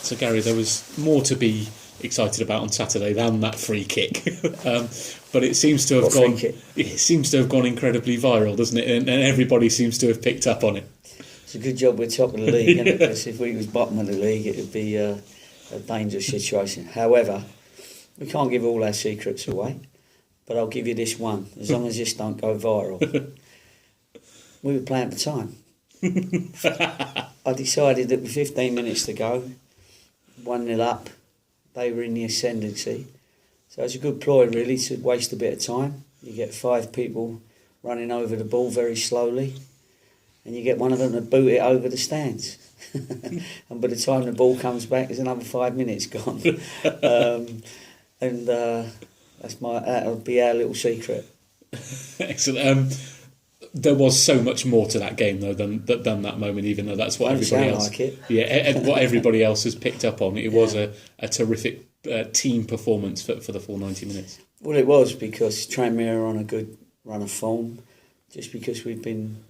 So Gary, there was more to be excited about on Saturday than that free kick, but it seems to have gone. It seems to have gone incredibly viral, doesn't it? And everybody seems to have picked up on it. It's a good job we're top of the league, isn't it? Because if we was bottom of the league, it would be a dangerous situation. However, we can't give all our secrets away, but I'll give you this one. As long as this don't go viral, we were playing for time. I decided that with 15 minutes to go, 1-0 up, they were in the ascendancy. So it's a good ploy, really, to waste a bit of time. You get 5 people running over the ball very slowly, and you get one of them to boot it over the stands. And by the time the ball comes back, there's another 5 minutes gone. That'll be our little secret. Excellent. There was so much more to that game though than that moment, even though that's what everybody else. Like it. Yeah, what everybody else has picked up on. It was a terrific team performance for the full 90 minutes. Well, it was because Tranmere are on a good run of form. Just because we've been,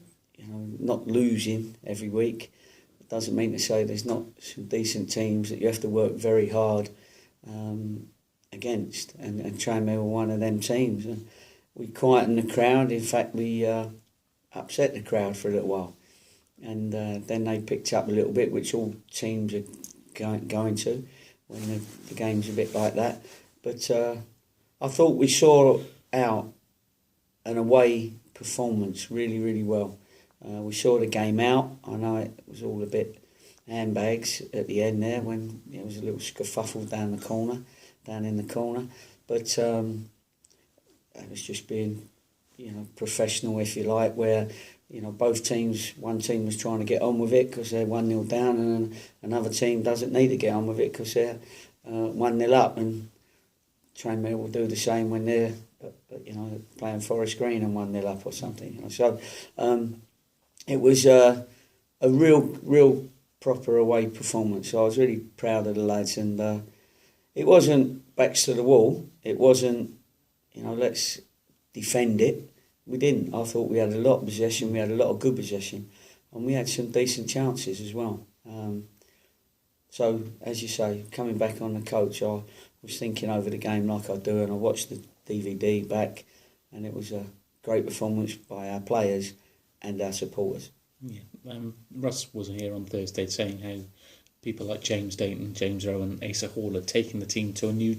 not losing every week, it doesn't mean to say there's not some decent teams that you have to work very hard against. And Tranmere were one of them teams. And we quietened the crowd. In fact, we upset the crowd for a little while, and then they picked up a little bit, which all teams are going to when the game's a bit like that. But I thought we saw out an away performance really, really well. We saw the game out. I know it was all a bit handbags at the end there when there was a little scuffle down in the corner, but it was just being professional, if you like, where both teams, one team was trying to get on with it because they're 1-0 down, and another team doesn't need to get on with it because they're 1-0 up, and Tranmere will do the same when they're playing Forest Green and 1-0 up or something. So it was a real proper away performance. So I was really proud of the lads, and it wasn't backs to the wall. It wasn't let's defend it. We didn't. I thought we had a lot of possession. We had a lot of good possession, and we had some decent chances as well. So, as you say, coming back on the coach, I was thinking over the game like I do, and I watched the DVD back, and it was a great performance by our players and our supporters. Yeah, Russ was here on Thursday saying how people like James Dayton, James Rowe and Asa Hall had taken the team to a new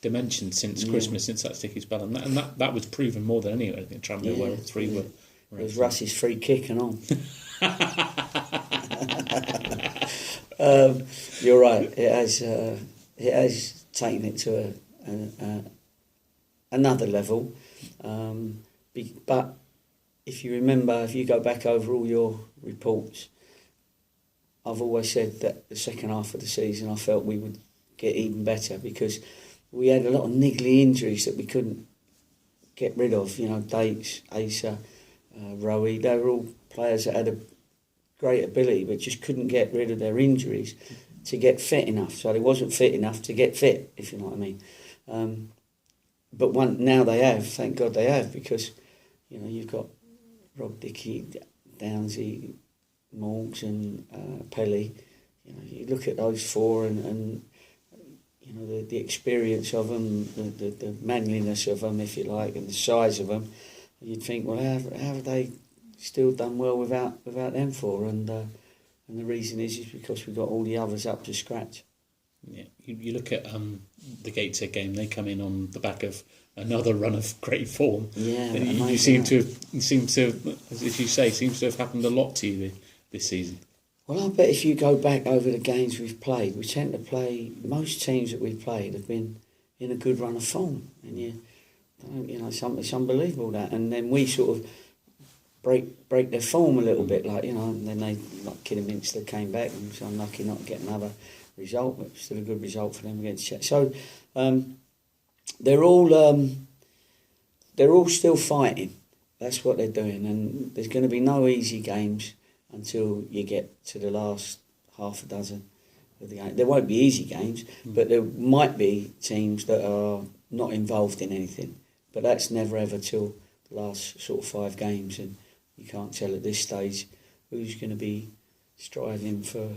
dimension since Christmas, since that sticky spell, and that was proven more than anything. I think Tranmere were 3 were. It was Russ's free kick and on. You're right. It has taken it to another level. But if you go back over all your reports, I've always said that the second half of the season I felt we would get even better because we had a lot of niggly injuries that we couldn't get rid of. Dates, Asa, Rowie, they were all players that had a great ability but just couldn't get rid of their injuries to get fit enough. So they wasn't fit enough to get fit, if you know what I mean. But now they have, thank God they have, because you've got Rob Dickey, Downsy, Morgs and Pelly. You look at those 4 and the experience of them, the manliness of them, if you like, and the size of them. You'd think, well, how have they still done well without them 4? And the reason is because we've got all the others up to scratch. Yeah, you look at the Gateshead game. They come in on the back of another run of great form. Yeah, you seem to, as you say, seems to have happened a lot to you this season. Well, I bet if you go back over the games we've played, we tend to play. Most teams that we've played have been in a good run of form, and it's unbelievable that. And then we sort of break their form a little bit, and then they, like Kidderminster, came back and was unlucky not to get another result, but still a good result for them against Czech. So they're all still fighting. That's what they're doing, and there's going to be no easy games until you get to the last half a dozen of the game. There won't be easy games, but there might be teams that are not involved in anything. But that's never ever till the last sort of 5 games, and you can't tell at this stage who's going to be striving for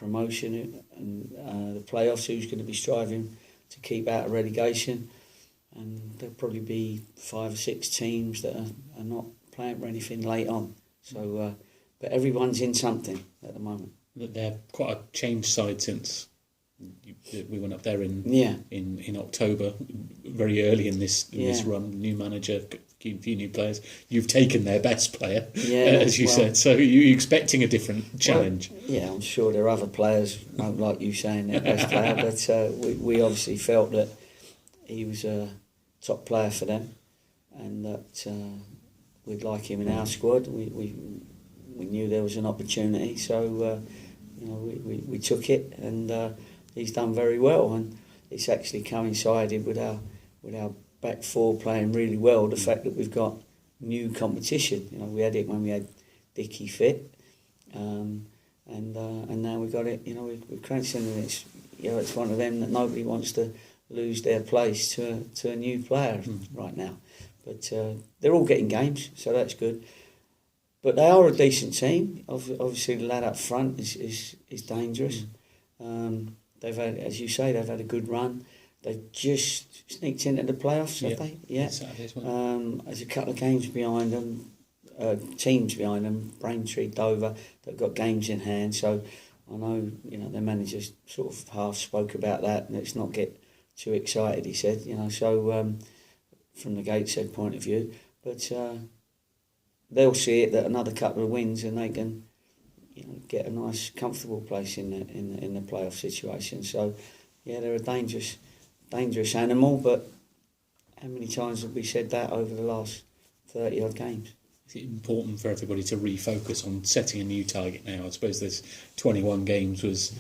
promotion and the playoffs, who's going to be striving to keep out of relegation. And there'll probably be 5 or 6 teams that are not playing for anything late on. So, but everyone's in something at the moment. They're quite a changed side since we went up there in October, very early in this run. New manager, a few new players. You've taken their best player, as you said. So you're expecting a different challenge. Well, I'm sure there are other players won't like you saying their best player, but we obviously felt that he was a top player for them, and that we'd like him in our squad. We knew there was an opportunity, so we took it, and he's done very well, and it's actually coincided with our back four playing really well. The fact that we've got new competition, we had it when we had Dickie fit, and now we got it. With Cranston, and it's one of them that nobody wants to lose their place to a new player right now. But they're all getting games, so that's good. But they are a decent team. Obviously, the lad up front is dangerous. They've had, as you say, they've had a good run. They've just sneaked into the playoffs, have they? Yeah. Saturday as well. There's a couple of games behind them, teams behind them, Braintree, Dover, that got games in hand. So I know, their managers sort of half spoke about that, and let's not get too excited, he said, so from the Gateshead point of view. But they'll see it that another couple of wins and they can get a nice comfortable place in the playoff situation. So they're a dangerous animal, but how many times have we said that over the last 30 odd games? Is it important for everybody to refocus on setting a new target now? I suppose this 21 games was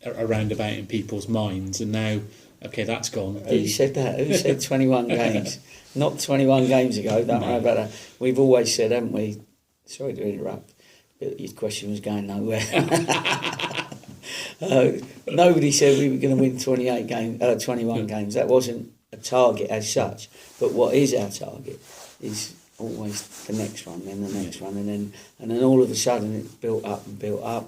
around about in people's minds, and now that's gone. Who said that? Who said 21 games? Not 21 games ago, don't worry about that. We've always said, haven't we? Sorry to interrupt, but your question was going nowhere. Nobody said we were going to win 21 games. That wasn't a target as such. But what is our target is always the next one, then the next one, and then all of a sudden it's built up,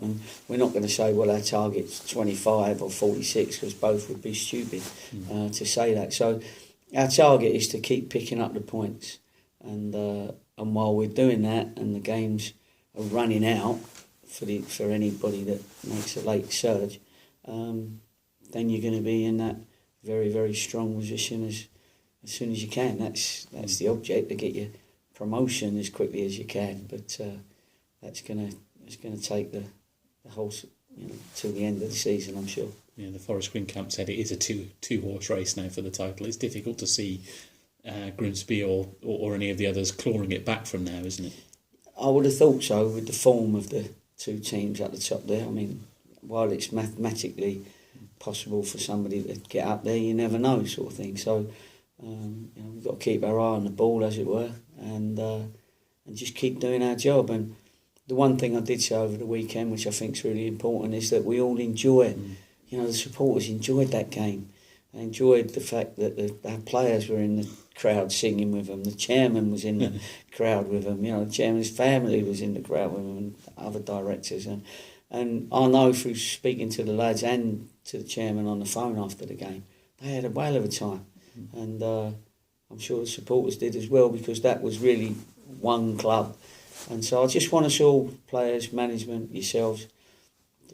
and we're not going to say, well, our target's 25 or 46, because both would be stupid to say that. So our target is to keep picking up the points, and while we're doing that, and the games are running out for anybody that makes a late surge, then you're going to be in that very, very strong position as soon as you can. That's the object, to get your promotion as quickly as you can. But it's going to take the whole till the end of the season, I'm sure. Yeah, the Forest Green camp said it is a two horse race now for the title. It's difficult to see Grimsby or any of the others clawing it back from now, isn't it? I would have thought so, with the form of the two teams at the top there. I mean, while it's mathematically possible for somebody to get up there, you never know, sort of thing. So we've got to keep our eye on the ball, as it were, and just keep doing our job. And the one thing I did say over the weekend, which I think is really important, is that we all enjoy. The supporters enjoyed that game. They enjoyed the fact that our players were in the crowd singing with them. The chairman was in the crowd with them. The chairman's family was in the crowd with them, and other directors. And I know through speaking to the lads and to the chairman on the phone after the game, they had a whale of a time. And I'm sure the supporters did as well, because that was really one club. And so I just want us all, players, management, yourselves,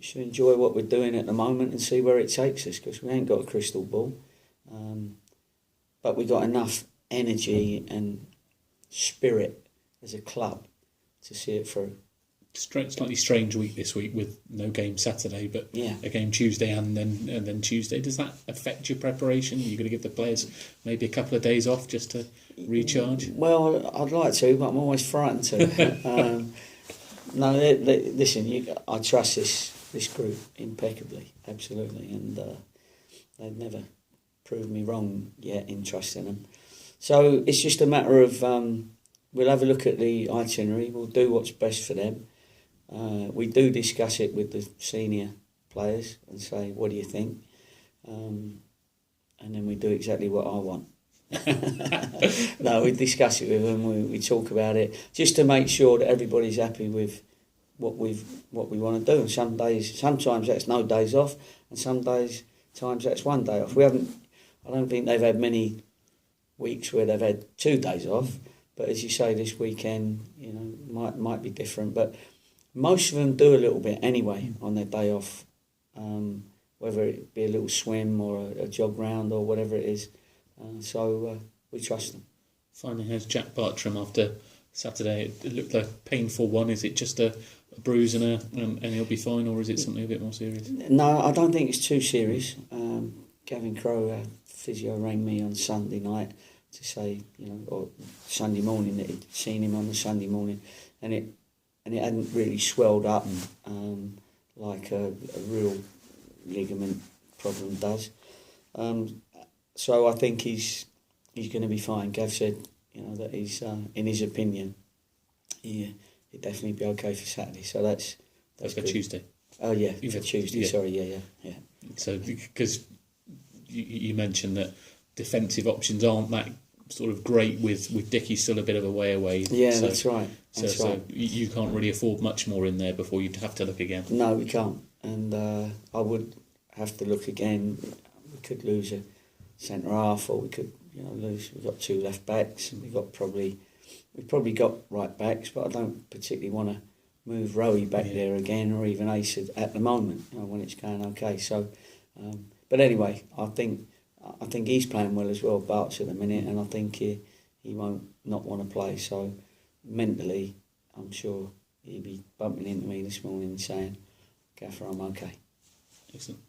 to enjoy what we're doing at the moment and see where it takes us, because we ain't got a crystal ball. But we got enough energy and spirit as a club to see it through. Slightly strange week this week with no game Saturday, but a game Tuesday and then Tuesday. Does that affect your preparation? You're going to give the players maybe a couple of days off just to recharge? Well, I'd like to, but I'm always frightened to. No, listen, I trust this group impeccably, absolutely, and they've never proved me wrong yet in trusting them. So it's just a matter of we'll have a look at the itinerary. We'll do what's best for them. We do discuss it with the senior players and say, what do you think? And then we do exactly what I want. No, we discuss it with them, we talk about it, just to make sure that everybody's happy with what we want to do. And sometimes that's no days off, and times that's one day off. I don't think they've had many weeks where they've had 2 days off. But as you say, this weekend, might be different. But most of them do a little bit anyway on their day off, whether it be a little swim or a jog round or whatever it is. So we trust them. Finally, how's Jack Bartram after Saturday? It looked like a painful one. Is it just a bruise and he'll be fine, or is it something a bit more serious? No, I don't think it's too serious. Gavin Crowe, our physio, rang me on Sunday night to say, or Sunday morning, that he'd seen him on the Sunday morning, and it hadn't really swelled up like a real ligament problem does. So I think he's going to be fine. Gav said, that he's in his opinion, he'd definitely be okay for Saturday. So that's for good. Tuesday. Oh yeah, for Tuesday. Yeah. Sorry, yeah. So because you mentioned that defensive options aren't that sort of great with Dickie still a bit of a way away. Yeah, so, that's right. So you can't really afford much more in there before you'd have to look again. No, we can't. And I would have to look again. We could lose a centre half, or we could lose. We've got 2 left backs. We've probably got right backs, but I don't particularly want to move Rowie back there again, or even Ace at the moment when it's going okay. So, but anyway, I think he's playing well as well, Bart's at the minute, and I think he won't not want to play. So mentally, I'm sure he'll be bumping into me this morning saying, "Gaffer, I'm okay." Excellent.